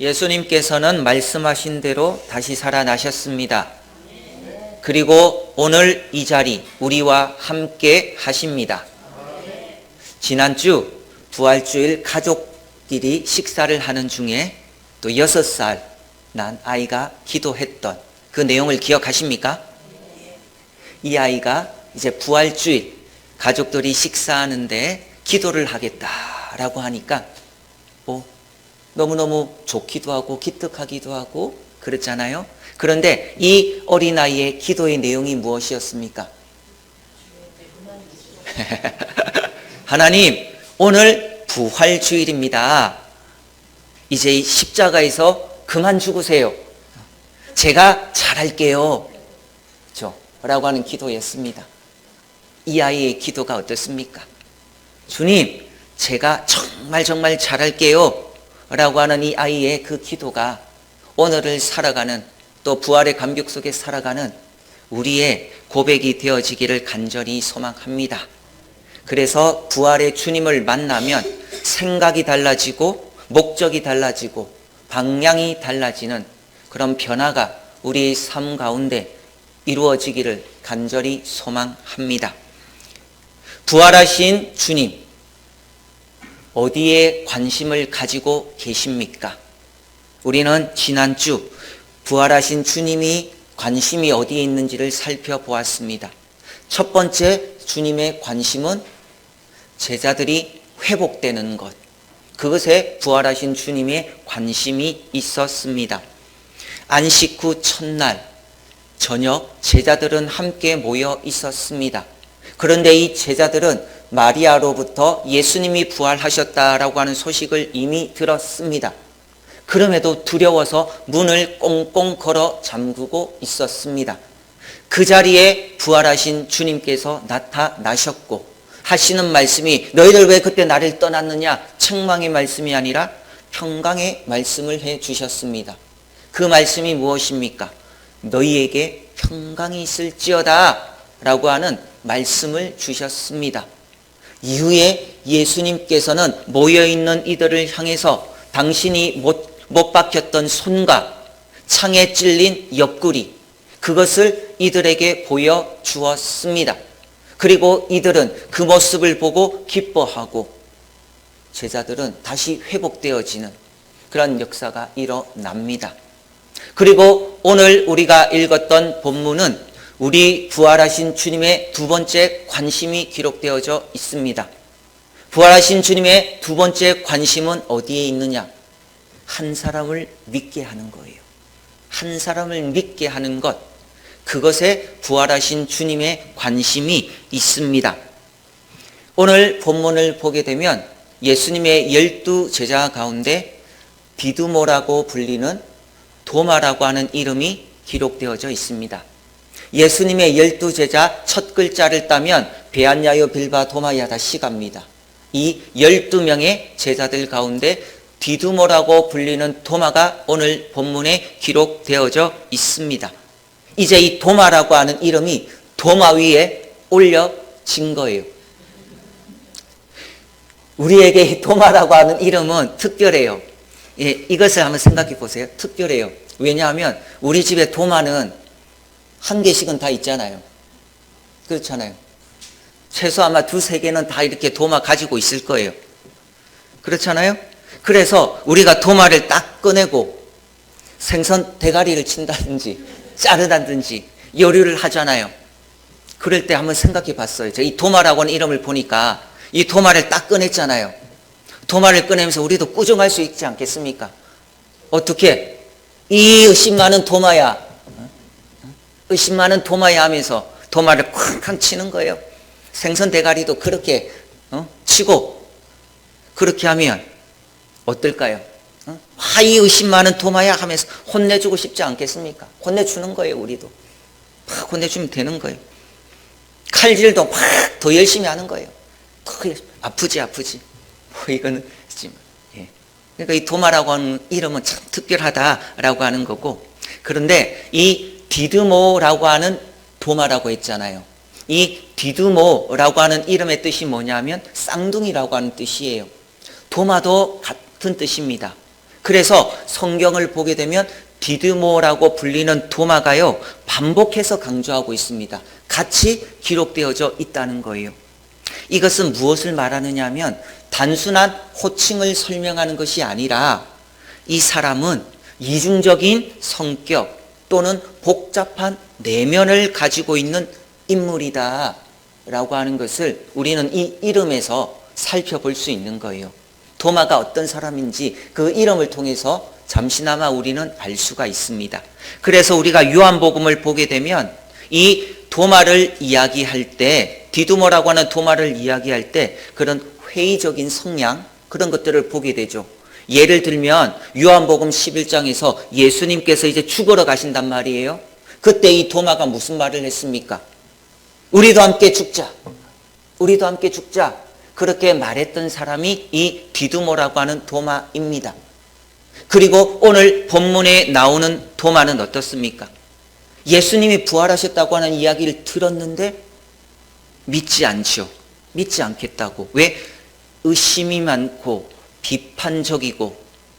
예수님께서는 말씀하신 대로 다시 살아나셨습니다. 그리고 오늘 이 자리 우리와 함께 하십니다. 지난주 부활주일 가족끼리 식사를 하는 중에 또 6살 난 아이가 기도했던 그 내용을 기억하십니까? 이 아이가 이제 부활주일 가족들이 식사하는데 기도를 하겠다라고 하니까 너무너무 좋기도 하고 기특하기도 하고 그렇잖아요. 그런데 이 어린아이의 기도의 내용이 무엇이었습니까? 하나님, 오늘 부활주일입니다. 이제 이 십자가에서 그만 죽으세요. 제가 잘할게요. 그렇죠? 라고 하는 기도였습니다. 이 아이의 기도가 어떻습니까? 주님, 제가 정말 잘할게요. 라고 하는 이 아이의 그 기도가 오늘을 살아가는 또 부활의 감격 속에 살아가는 우리의 고백이 되어지기를 간절히 소망합니다. 그래서 부활의 주님을 만나면 생각이 달라지고 목적이 달라지고 방향이 달라지는 그런 변화가 우리 삶 가운데 이루어지기를 간절히 소망합니다. 부활하신 주님, 어디에 관심을 가지고 계십니까? 우리는 지난주 부활하신 주님이 관심이 어디에 있는지를 살펴보았습니다. 첫 번째 주님의 관심은 제자들이 회복되는 것, 그것에 부활하신 주님의 관심이 있었습니다. 안식 후 첫날 저녁 제자들은 함께 모여 있었습니다. 그런데 이 제자들은 마리아로부터 예수님이 부활하셨다라고 하는 소식을 이미 들었습니다. 그럼에도 두려워서 문을 꽁꽁 걸어 잠그고 있었습니다. 그 자리에 부활하신 주님께서 나타나셨고 하시는 말씀이 너희들 왜 그때 나를 떠났느냐, 책망의 말씀이 아니라 평강의 말씀을 해 주셨습니다. 그 말씀이 무엇입니까? 너희에게 평강이 있을지어다 라고 하는 말씀을 주셨습니다. 이후에 예수님께서는 모여있는 이들을 향해서 당신이 못 박혔던 손과 창에 찔린 옆구리, 그것을 이들에게 보여주었습니다. 그리고 이들은 그 모습을 보고 기뻐하고 제자들은 다시 회복되어지는 그런 역사가 일어납니다. 그리고 오늘 우리가 읽었던 본문은 우리 부활하신 주님의 두 번째 관심이 기록되어져 있습니다. 부활하신 주님의 두 번째 관심은 어디에 있느냐? 한 사람을 믿게 하는 거예요. 한 사람을 믿게 하는 것, 그것에 부활하신 주님의 관심이 있습니다. 오늘 본문을 보게 되면 예수님의 12 제자 가운데 디두모라고 불리는 도마라고 하는 이름이 기록되어져 있습니다. 예수님의 12 제자 첫 글자를 따면 베안야요 빌바 도마야다 시갑니다. 이 12명의 제자들 가운데 디두모라고 불리는 도마가 오늘 본문에 기록되어져 있습니다. 이제 이 도마라고 하는 이름이 도마 위에 올려진 거예요. 우리에게 이 도마라고 하는 이름은 특별해요. 이것을 한번 생각해 보세요. 특별해요. 왜냐하면 우리 집에 도마는 한 개씩은 다 있잖아요. 그렇잖아요. 최소 아마 2-3개는 다 이렇게 도마 가지고 있을 거예요. 그렇잖아요. 그래서 우리가 도마를 딱 꺼내고 생선 대가리를 친다든지 자르다든지 요리를 하잖아요. 그럴 때 한번 생각해 봤어요. 이 도마라고 하는 이름을 보니까 이 도마를 딱 꺼냈잖아요. 도마를 꺼내면서 우리도 꾸중할 수 있지 않겠습니까? 어떻게? 이 의심 많은 도마야. 의심 많은 도마야 하면서 도마를 쾅쾅 치는 거예요. 생선 대가리도 그렇게 치고 그렇게 하면 어떨까요? 이 의심 많은 도마야 하면서 혼내주고 싶지 않겠습니까? 혼내주는 거예요. 우리도 막 혼내주면 되는 거예요. 칼질도 막 더 열심히 하는 거예요. 아프지 이거는 그러니까 이 도마라고 하는 이름은 참 특별하다라고 하는 거고, 그런데 이 디두모라고 하는 도마라고 했잖아요. 이 디두모라고 하는 이름의 뜻이 뭐냐면 쌍둥이라고 하는 뜻이에요. 도마도 같은 뜻입니다. 그래서 성경을 보게 되면 디드모라고 불리는 도마가요, 반복해서 강조하고 있습니다. 같이 기록되어져 있다는 거예요. 이것은 무엇을 말하느냐 하면 단순한 호칭을 설명하는 것이 아니라 이 사람은 이중적인 성격 또는 복잡한 내면을 가지고 있는 인물이다 라고 하는 것을 우리는 이 이름에서 살펴볼 수 있는 거예요. 도마가 어떤 사람인지 그 이름을 통해서 잠시나마 우리는 알 수가 있습니다. 그래서 우리가 요한복음을 보게 되면 이 도마를 이야기할 때, 디두모라고 하는 도마를 이야기할 때 그런 회의적인 성향, 그런 것들을 보게 되죠. 예를 들면 요한복음 11장에서 예수님께서 이제 죽으러 가신단 말이에요. 그때 이 도마가 무슨 말을 했습니까? 우리도 함께 죽자. 우리도 함께 죽자. 그렇게 말했던 사람이 이 디두모라고 하는 도마입니다. 그리고 오늘 본문에 나오는 도마는 어떻습니까? 예수님이 부활하셨다고 하는 이야기를 들었는데 믿지 않죠. 믿지 않겠다고. 왜? 의심이 많고 비판적이고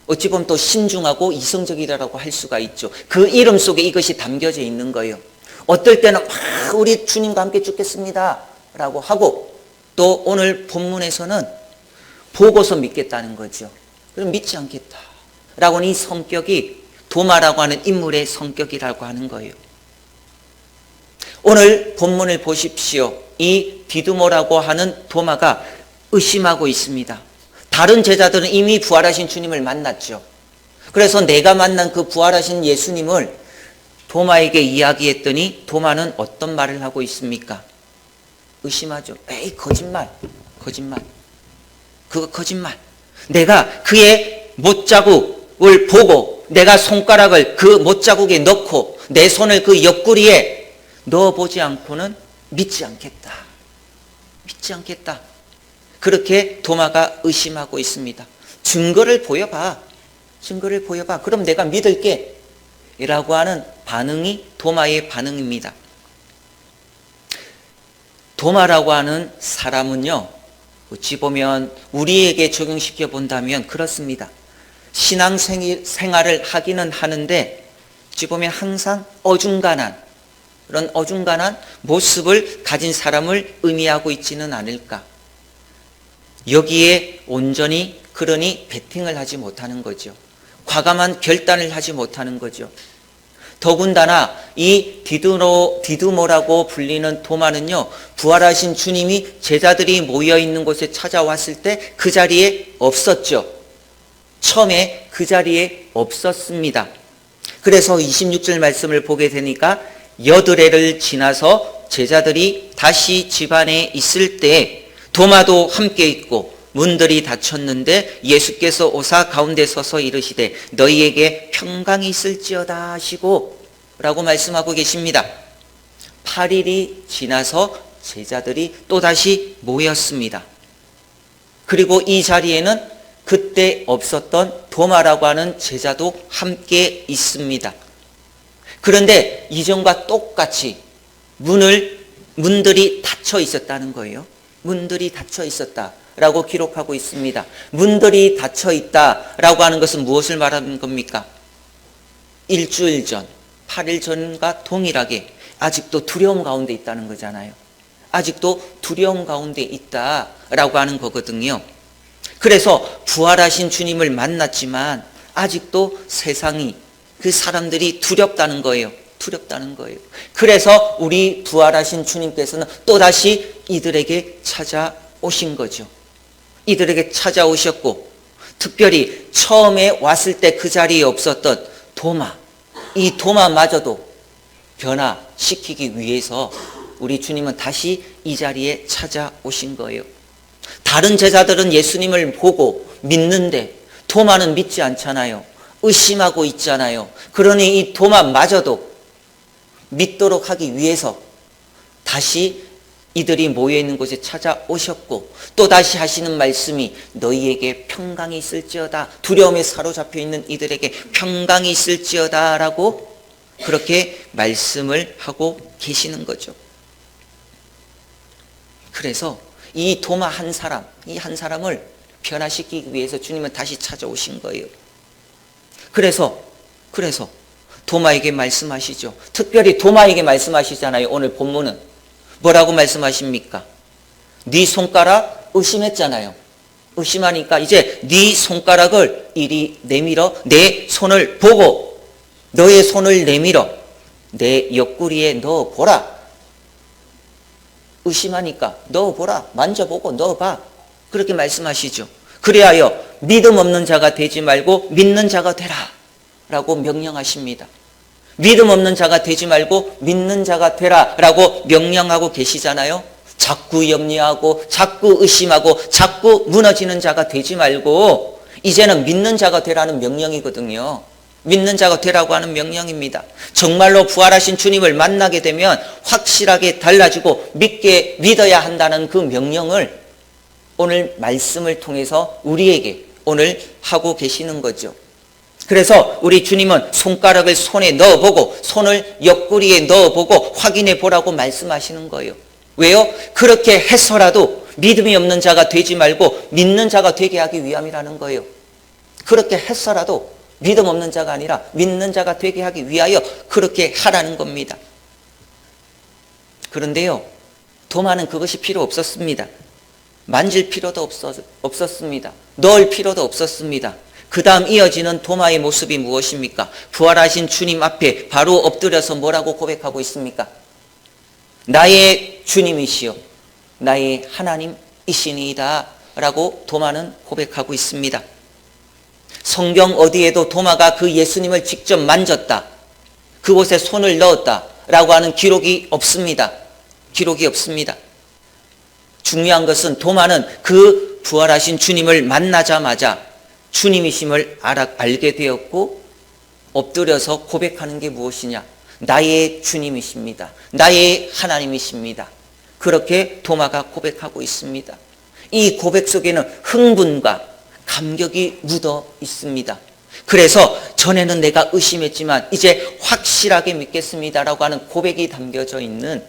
어찌 보면 또 신중하고 이성적이라고 할 수가 있죠. 그 이름 속에 이것이 담겨져 있는 거예요. 어떨 때는 막 우리 주님과 함께 죽겠습니다 라고 하고, 또 오늘 본문에서는 보고서 믿겠다는 거죠. 그럼 믿지 않겠다 라고 하는 이 성격이 도마라고 하는 인물의 성격이라고 하는 거예요. 오늘 본문을 보십시오. 이 디두모라고 하는 도마가 의심하고 있습니다. 다른 제자들은 이미 부활하신 주님을 만났죠. 그래서 내가 만난 그 부활하신 예수님을 도마에게 이야기했더니 도마는 어떤 말을 하고 있습니까? 의심하죠. 에이, 거짓말. 그거 거짓말. 내가 그의 못자국을 보고 내가 손가락을 그 못자국에 넣고 내 손을 그 옆구리에 넣어보지 않고는 믿지 않겠다. 믿지 않겠다. 그렇게 도마가 의심하고 있습니다. 증거를 보여봐. 그럼 내가 믿을게. 라고 하는 반응이 도마의 반응입니다. 도마라고 하는 사람은요, 어찌 보면 우리에게 적용시켜 본다면 그렇습니다. 신앙생활을 하기는 하는데 어찌 보면 항상 그런 어중간한 모습을 가진 사람을 의미하고 있지는 않을까. 여기에 온전히 그러니 베팅을 하지 못하는 거죠. 과감한 결단을 하지 못하는 거죠. 더군다나 이 디두모라고 불리는 도마는요, 부활하신 주님이 제자들이 모여있는 곳에 찾아왔을 때 그 자리에 없었죠. 처음에 그 자리에 없었습니다. 그래서 26절 말씀을 보게 되니까 여드레를 지나서 제자들이 다시 집 안에 있을 때 도마도 함께 있고 문들이 닫혔는데 예수께서 오사 가운데 서서 이르시되 너희에게 평강이 있을지어다 하시고 라고 말씀하고 계십니다. 8일이 지나서 제자들이 또다시 모였습니다. 그리고 이 자리에는 그때 없었던 도마라고 하는 제자도 함께 있습니다. 그런데 이전과 똑같이 문들이 닫혀 있었다는 거예요. 문들이 닫혀 있었다라고 기록하고 있습니다. 문들이 닫혀 있다라고 하는 것은 무엇을 말하는 겁니까? 일주일 전, 8일 전과 동일하게 아직도 두려움 가운데 있다는 거잖아요. 아직도 두려움 가운데 있다라고 하는 거거든요. 그래서 부활하신 주님을 만났지만 아직도 세상이, 그 사람들이 두렵다는 거예요. 그래서 우리 부활하신 주님께서는 또다시 이들에게 찾아오신 거죠. 이들에게 찾아오셨고, 특별히 처음에 왔을 때 그 자리에 없었던 도마, 이 도마마저도 변화시키기 위해서 우리 주님은 다시 이 자리에 찾아오신 거예요. 다른 제자들은 예수님을 보고 믿는데 도마는 믿지 않잖아요. 의심하고 있잖아요. 그러니 이 도마마저도 믿도록 하기 위해서 다시 이들이 모여있는 곳에 찾아오셨고, 또 다시 하시는 말씀이 너희에게 평강이 있을지어다. 두려움에 사로잡혀 있는 이들에게 평강이 있을지어다 라고 그렇게 말씀을 하고 계시는 거죠. 그래서 이 도마 한 사람을 변화시키기 위해서 주님은 다시 찾아오신 거예요. 그래서 도마에게 말씀하시죠. 특별히 도마에게 말씀하시잖아요. 오늘 본문은 뭐라고 말씀하십니까? 네 손가락 의심했잖아요. 의심하니까 이제 네 손가락을 이리 내밀어 내 손을 보고 너의 손을 내밀어 내 옆구리에 넣어보라. 의심하니까 넣어보라. 만져보고 넣어봐. 그렇게 말씀하시죠. 그리하여 믿음 없는 자가 되지 말고 믿는 자가 되라 라고 명령하십니다. 믿음 없는 자가 되지 말고 믿는 자가 되라 라고 명령하고 계시잖아요. 자꾸 염려하고 자꾸 의심하고 자꾸 무너지는 자가 되지 말고 이제는 믿는 자가 되라는 명령이거든요. 믿는 자가 되라고 하는 명령입니다. 정말로 부활하신 주님을 만나게 되면 확실하게 달라지고 믿게 믿어야 한다는 그 명령을 오늘 말씀을 통해서 우리에게 오늘 하고 계시는 거죠. 그래서 우리 주님은 손가락을 손에 넣어보고 손을 옆구리에 넣어보고 확인해 보라고 말씀하시는 거예요. 왜요? 그렇게 해서라도 믿음이 없는 자가 되지 말고 믿는 자가 되게 하기 위함이라는 거예요. 그렇게 해서라도 믿음 없는 자가 아니라 믿는 자가 되게 하기 위하여 그렇게 하라는 겁니다. 그런데요, 도마는 그것이 필요 없었습니다. 만질 필요도 없었습니다. 넣을 필요도 없었습니다. 그 다음 이어지는 도마의 모습이 무엇입니까? 부활하신 주님 앞에 바로 엎드려서 뭐라고 고백하고 있습니까? 나의 주님이시여 나의 하나님이시니이다 라고 도마는 고백하고 있습니다. 성경 어디에도 도마가 그 예수님을 직접 만졌다, 그곳에 손을 넣었다 라고 하는 기록이 없습니다. 기록이 없습니다. 중요한 것은 도마는 그 부활하신 주님을 만나자마자 주님이심을 알게 되었고 엎드려서 고백하는 게 무엇이냐? 나의 주님이십니다. 나의 하나님이십니다. 그렇게 도마가 고백하고 있습니다. 이 고백 속에는 흥분과 감격이 묻어 있습니다. 그래서 전에는 내가 의심했지만 이제 확실하게 믿겠습니다라고 하는 고백이 담겨져 있는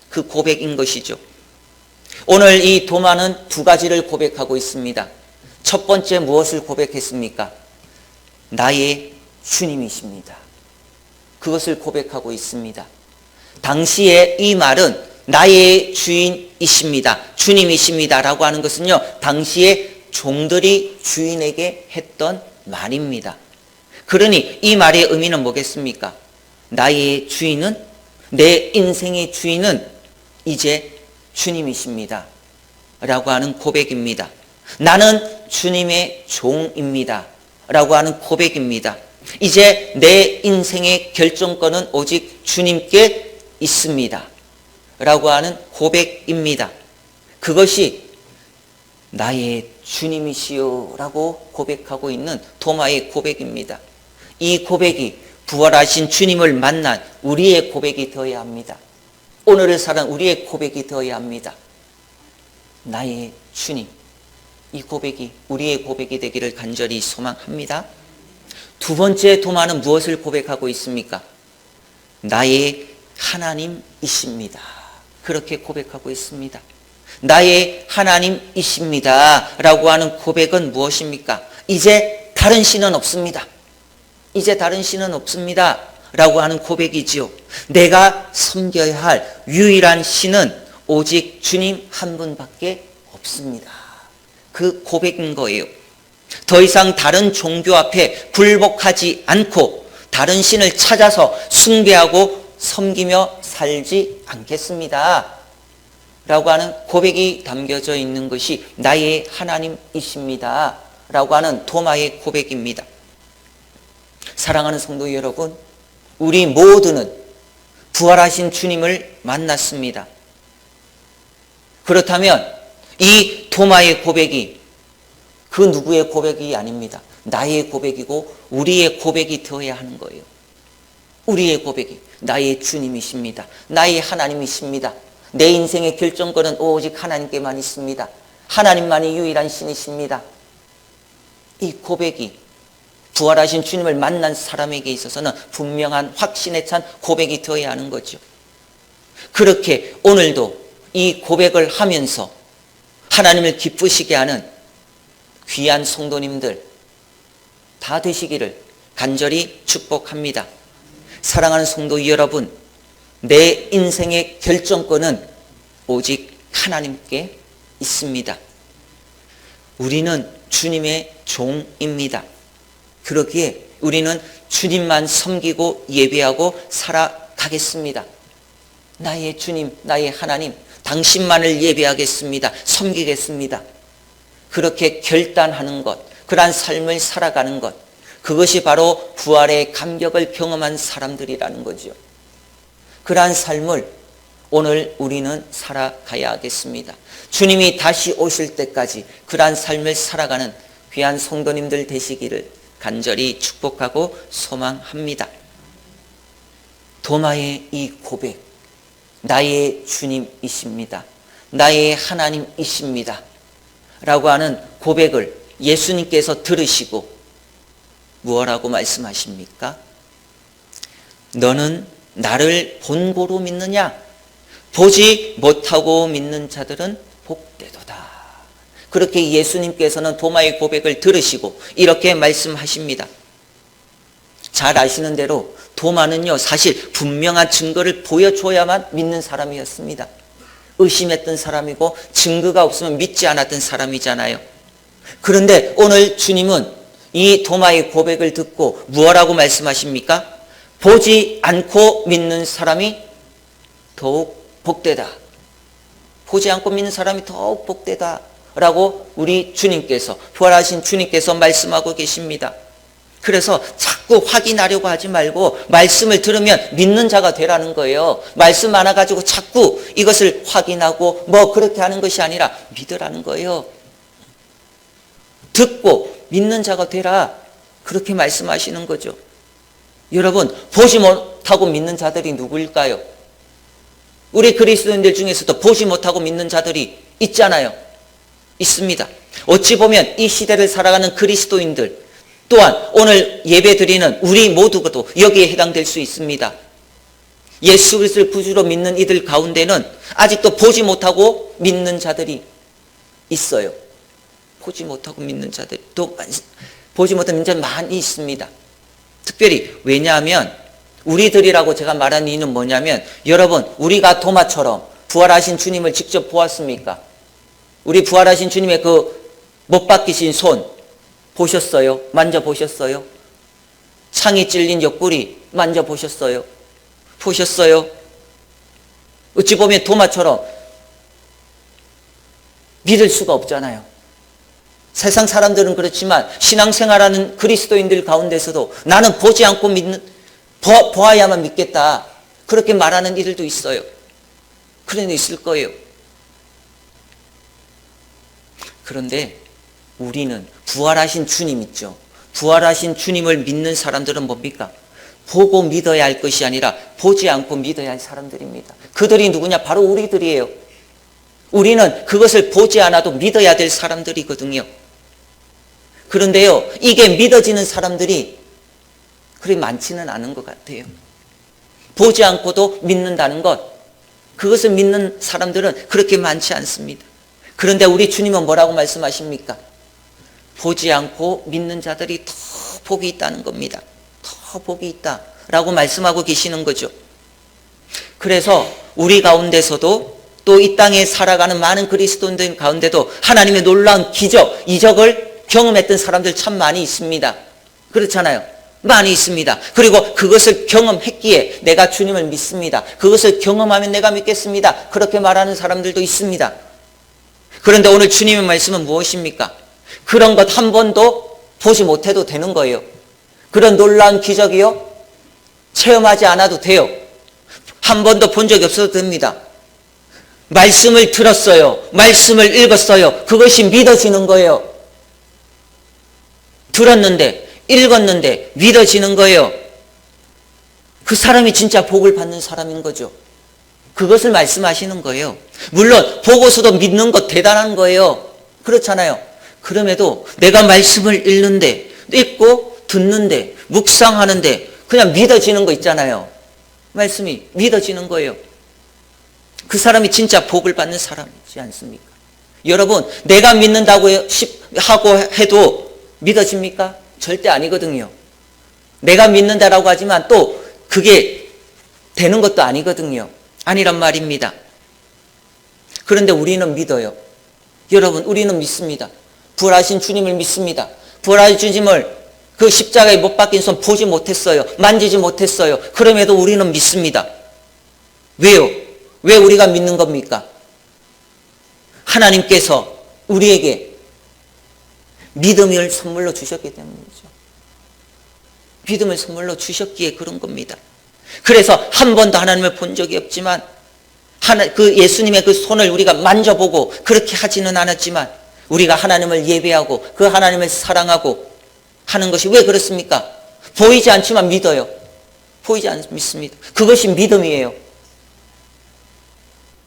그 고백인 것이죠. 오늘 이 도마는 두 가지를 고백하고 있습니다. 첫 번째 무엇을 고백했습니까? 나의 주님이십니다. 그것을 고백하고 있습니다. 당시에 이 말은 나의 주인이십니다, 주님이십니다 라고 하는 것은요, 당시에 종들이 주인에게 했던 말입니다. 그러니 이 말의 의미는 뭐겠습니까? 나의 주인은, 내 인생의 주인은 이제 주님이십니다 라고 하는 고백입니다. 나는 주님의 종입니다 라고 하는 고백입니다. 이제 내 인생의 결정권은 오직 주님께 있습니다 라고 하는 고백입니다. 그것이 나의 주님이시여 라고 고백하고 있는 도마의 고백입니다. 이 고백이 부활하신 주님을 만난 우리의 고백이 되어야 합니다. 오늘을 사는 우리의 고백이 되어야 합니다. 나의 주님, 이 고백이 우리의 고백이 되기를 간절히 소망합니다. 두 번째 도마는 무엇을 고백하고 있습니까? 나의 하나님이십니다. 그렇게 고백하고 있습니다. 나의 하나님이십니다 라고 하는 고백은 무엇입니까? 이제 다른 신은 없습니다. 이제 다른 신은 없습니다 라고 하는 고백이지요. 내가 섬겨야 할 유일한 신은 오직 주님 한 분밖에 없습니다. 그 고백인 거예요. 더 이상 다른 종교 앞에 굴복하지 않고 다른 신을 찾아서 숭배하고 섬기며 살지 않겠습니다 라고 하는 고백이 담겨져 있는 것이 나의 하나님이십니다 라고 하는 도마의 고백입니다. 사랑하는 성도 여러분, 우리 모두는 부활하신 주님을 만났습니다. 그렇다면 이 도마의 고백이 그 누구의 고백이 아닙니다. 나의 고백이고 우리의 고백이 되어야 하는 거예요. 우리의 고백이 나의 주님이십니다. 나의 하나님이십니다. 내 인생의 결정권은 오직 하나님께만 있습니다. 하나님만이 유일한 신이십니다. 이 고백이 부활하신 주님을 만난 사람에게 있어서는 분명한 확신에 찬 고백이 되어야 하는 거죠. 그렇게 오늘도 이 고백을 하면서 하나님을 기쁘시게 하는 귀한 성도님들 다 되시기를 간절히 축복합니다. 사랑하는 성도 여러분, 내 인생의 결정권은 오직 하나님께 있습니다. 우리는 주님의 종입니다. 그러기에 우리는 주님만 섬기고 예배하고 살아가겠습니다. 나의 주님, 나의 하나님, 당신만을 예배하겠습니다. 섬기겠습니다. 그렇게 결단하는 것, 그러한 삶을 살아가는 것, 그것이 바로 부활의 감격을 경험한 사람들이라는 거죠. 그러한 삶을 오늘 우리는 살아가야 하겠습니다. 주님이 다시 오실 때까지 그러한 삶을 살아가는 귀한 성도님들 되시기를 간절히 축복하고 소망합니다. 도마의 이 고백, 나의 주님이십니다. 나의 하나님이십니다. 라고 하는 고백을 예수님께서 들으시고 무엇라고 말씀하십니까? 너는 나를 본고로 믿느냐? 보지 못하고 믿는 자들은 복되도다. 그렇게 예수님께서는 도마의 고백을 들으시고 이렇게 말씀하십니다. 잘 아시는 대로 도마는요, 사실 분명한 증거를 보여줘야만 믿는 사람이었습니다. 의심했던 사람이고 증거가 없으면 믿지 않았던 사람이잖아요. 그런데 오늘 주님은 이 도마의 고백을 듣고 무엇라고 말씀하십니까? 보지 않고 믿는 사람이 더욱 복되다. 보지 않고 믿는 사람이 더욱 복되다 라고 우리 주님께서, 부활하신 주님께서 말씀하고 계십니다. 그래서 자꾸 확인하려고 하지 말고 말씀을 들으면 믿는 자가 되라는 거예요. 말씀 많아가지고 자꾸 이것을 확인하고 뭐 그렇게 하는 것이 아니라 믿으라는 거예요. 듣고 믿는 자가 되라, 그렇게 말씀하시는 거죠. 여러분, 보지 못하고 믿는 자들이 누구일까요? 우리 그리스도인들 중에서도 보지 못하고 믿는 자들이 있잖아요. 있습니다. 어찌 보면 이 시대를 살아가는 그리스도인들 또한 오늘 예배 드리는 우리 모두도 여기에 해당될 수 있습니다. 예수 그리스도를 구주로 믿는 이들 가운데는 아직도 보지 못하고 믿는 자들이 있어요. 보지 못하고 믿는 자들이 또 보지 못하는 믿는 자들이 많이 있습니다. 특별히 왜냐하면 우리들이라고 제가 말하는 이유는 뭐냐면, 여러분, 우리가 도마처럼 부활하신 주님을 직접 보았습니까? 우리 부활하신 주님의 그 못 박히신 손 보셨어요? 만져보셨어요? 창이 찔린 옆구리 만져보셨어요? 보셨어요? 어찌 보면 도마처럼 믿을 수가 없잖아요. 세상 사람들은 그렇지만 신앙생활하는 그리스도인들 가운데서도 나는 보지 않고 보아야만 믿겠다, 그렇게 말하는 이들도 있어요. 그런 일 있을 거예요. 그런데 우리는 부활하신 주님 있죠. 부활하신 주님을 믿는 사람들은 뭡니까? 보고 믿어야 할 것이 아니라 보지 않고 믿어야 할 사람들입니다. 그들이 누구냐? 바로 우리들이에요. 우리는 그것을 보지 않아도 믿어야 될 사람들이거든요. 그런데요, 이게 믿어지는 사람들이 그리 많지는 않은 것 같아요. 보지 않고도 믿는다는 것, 그것을 믿는 사람들은 그렇게 많지 않습니다. 그런데 우리 주님은 뭐라고 말씀하십니까? 보지 않고 믿는 자들이 더 복이 있다는 겁니다. 더 복이 있다라고 말씀하고 계시는 거죠. 그래서 우리 가운데서도 또 이 땅에 살아가는 많은 그리스도인들 가운데도 하나님의 놀라운 기적, 이적을 경험했던 사람들 참 많이 있습니다. 그렇잖아요. 많이 있습니다. 그리고 그것을 경험했기에 내가 주님을 믿습니다. 그것을 경험하면 내가 믿겠습니다. 그렇게 말하는 사람들도 있습니다. 그런데 오늘 주님의 말씀은 무엇입니까? 그런 것 한 번도 보지 못해도 되는 거예요. 그런 놀라운 기적이요, 체험하지 않아도 돼요. 한 번도 본 적이 없어도 됩니다. 말씀을 들었어요. 말씀을 읽었어요. 그것이 믿어지는 거예요. 들었는데, 읽었는데 믿어지는 거예요. 그 사람이 진짜 복을 받는 사람인 거죠. 그것을 말씀하시는 거예요. 물론 보고서도 믿는 것 대단한 거예요. 그렇잖아요. 그럼에도 내가 말씀을 읽고 듣는데 묵상하는데 그냥 믿어지는 거 있잖아요. 말씀이 믿어지는 거예요. 그 사람이 진짜 복을 받는 사람이지 않습니까? 여러분, 내가 믿는다고 하고 해도 믿어집니까? 절대 아니거든요. 내가 믿는다라고 하지만 또 그게 되는 것도 아니거든요. 아니란 말입니다. 그런데 우리는 믿어요. 여러분, 우리는 믿습니다. 부활하신 주님을 믿습니다. 부활하신 주님을 그 십자가에 못 박힌 손 보지 못했어요. 만지지 못했어요. 그럼에도 우리는 믿습니다. 왜요? 왜 우리가 믿는 겁니까? 하나님께서 우리에게 믿음을 선물로 주셨기 때문이죠. 믿음을 선물로 주셨기에 그런 겁니다. 그래서 한 번도 하나님을 본 적이 없지만 그 예수님의 그 손을 우리가 만져보고 그렇게 하지는 않았지만 우리가 하나님을 예배하고 그 하나님을 사랑하고 하는 것이 왜 그렇습니까? 보이지 않지만 믿어요. 보이지 않 믿습니다. 그것이 믿음이에요.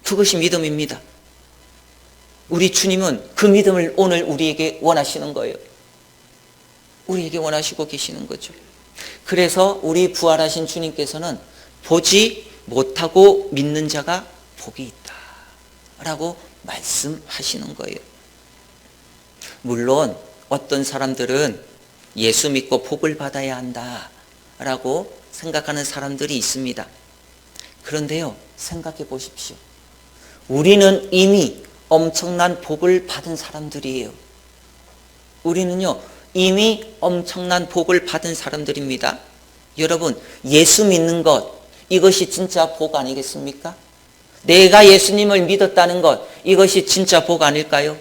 그것이 믿음입니다. 우리 주님은 그 믿음을 오늘 우리에게 원하시는 거예요. 우리에게 원하시고 계시는 거죠. 그래서 우리 부활하신 주님께서는 보지 못하고 믿는 자가 복이 있다 라고 말씀하시는 거예요. 물론 어떤 사람들은 예수 믿고 복을 받아야 한다 라고 생각하는 사람들이 있습니다. 그런데요, 생각해 보십시오. 우리는 이미 엄청난 복을 받은 사람들이에요. 우리는요, 이미 엄청난 복을 받은 사람들입니다. 여러분, 예수 믿는 것, 이것이 진짜 복 아니겠습니까? 내가 예수님을 믿었다는 것, 이것이 진짜 복 아닐까요?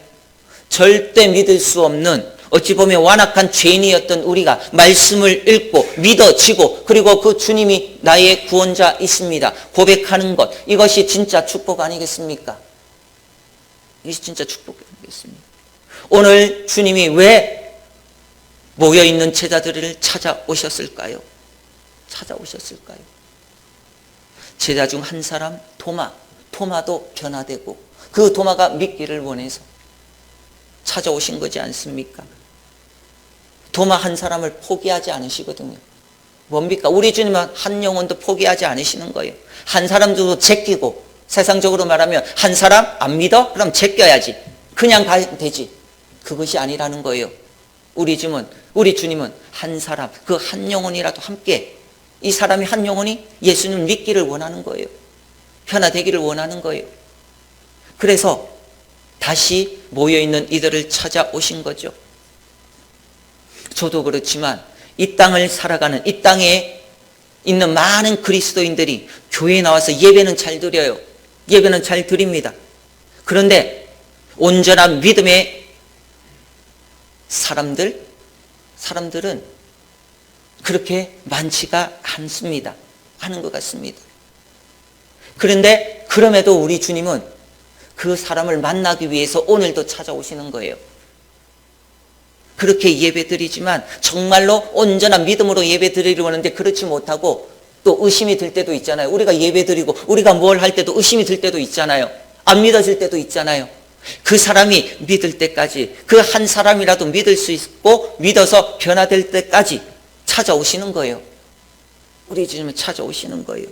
절대 믿을 수 없는, 어찌 보면 완악한 죄인이었던 우리가 말씀을 읽고 믿어지고 그리고 그 주님이 나의 구원자이십니다 고백하는 것, 이것이 진짜 축복 아니겠습니까? 이것이 진짜 축복 아니겠습니까? 오늘 주님이 왜 모여있는 제자들을 찾아오셨을까요? 찾아오셨을까요? 제자 중 한 사람 토마도 변화되고 그 토마가 믿기를 원해서 찾아오신 거지 않습니까? 도마 한 사람을 포기하지 않으시거든요. 뭡니까? 우리 주님은 한 영혼도 포기하지 않으시는 거예요. 한 사람도 제끼고, 세상적으로 말하면 한 사람 안 믿어? 그럼 제껴야지. 그냥 가면 되지. 그것이 아니라는 거예요. 우리 주님은 한 사람, 그 한 영혼이라도 함께, 이 사람이 한 영혼이 예수님을 믿기를 원하는 거예요. 변화되기를 원하는 거예요. 그래서 다시 모여있는 이들을 찾아오신 거죠. 저도 그렇지만 이 땅을 살아가는, 이 땅에 있는 많은 그리스도인들이 교회에 나와서 예배는 잘 드려요. 예배는 잘 드립니다. 그런데 온전한 믿음의 사람들은 그렇게 많지가 않습니다. 하는 것 같습니다. 그런데 그럼에도 우리 주님은 그 사람을 만나기 위해서 오늘도 찾아오시는 거예요. 그렇게 예배드리지만 정말로 온전한 믿음으로 예배드리려고 하는데 그렇지 못하고 또 의심이 들 때도 있잖아요. 우리가 예배드리고 우리가 뭘 할 때도 의심이 들 때도 있잖아요. 안 믿어질 때도 있잖아요. 그 사람이 믿을 때까지, 그 한 사람이라도 믿을 수 있고 믿어서 변화될 때까지 찾아오시는 거예요. 우리 주님은 찾아오시는 거예요.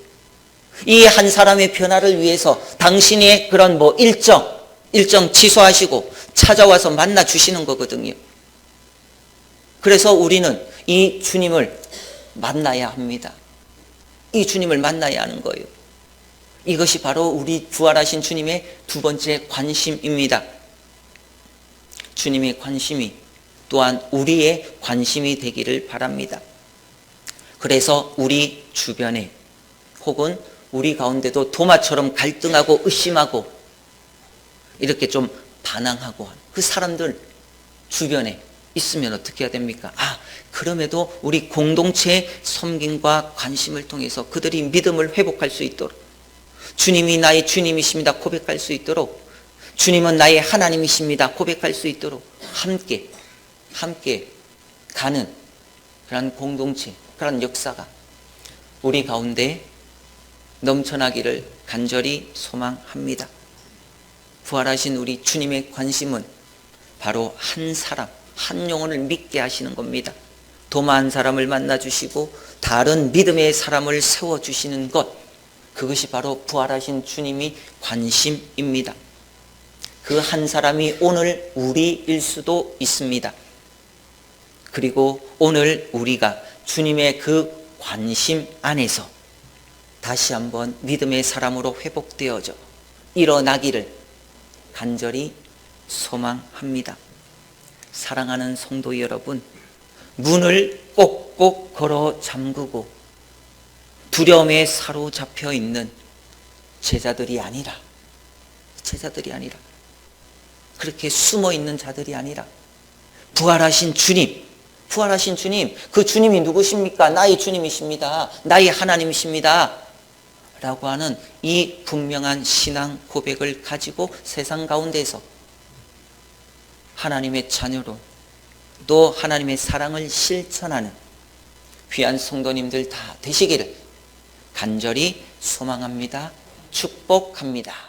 이 한 사람의 변화를 위해서 당신의 그런 일정 취소하시고 찾아와서 만나 주시는 거거든요. 그래서 우리는 이 주님을 만나야 합니다. 이 주님을 만나야 하는 거예요. 이것이 바로 우리 부활하신 주님의 두 번째 관심입니다. 주님의 관심이 또한 우리의 관심이 되기를 바랍니다. 그래서 우리 주변에 혹은 우리 가운데도 도마처럼 갈등하고 의심하고 이렇게 좀 반항하고 그 사람들 주변에 있으면 어떻게 해야 됩니까? 그럼에도 우리 공동체의 섬김과 관심을 통해서 그들이 믿음을 회복할 수 있도록, 주님이 나의 주님이십니다 고백할 수 있도록, 주님은 나의 하나님이십니다 고백할 수 있도록 함께 가는 그런 공동체, 그런 역사가 우리 가운데 넘쳐나기를 간절히 소망합니다. 부활하신 우리 주님의 관심은 바로 한 사람, 한 영혼을 믿게 하시는 겁니다. 도마 한 사람을 만나주시고 다른 믿음의 사람을 세워주시는 것, 그것이 바로 부활하신 주님이 관심입니다. 그 한 사람이 오늘 우리일 수도 있습니다. 그리고 오늘 우리가 주님의 그 관심 안에서 다시 한번 믿음의 사람으로 회복되어져 일어나기를 간절히 소망합니다. 사랑하는 성도 여러분, 문을 꼭꼭 걸어 잠그고 두려움에 사로잡혀 있는 제자들이 아니라 그렇게 숨어 있는 자들이 아니라 부활하신 주님, 그 주님이 누구십니까? 나의 주님이십니다. 나의 하나님이십니다. 라고 하는 이 분명한 신앙 고백을 가지고 세상 가운데서 하나님의 자녀로 또 하나님의 사랑을 실천하는 귀한 성도님들 다 되시기를 간절히 소망합니다. 축복합니다.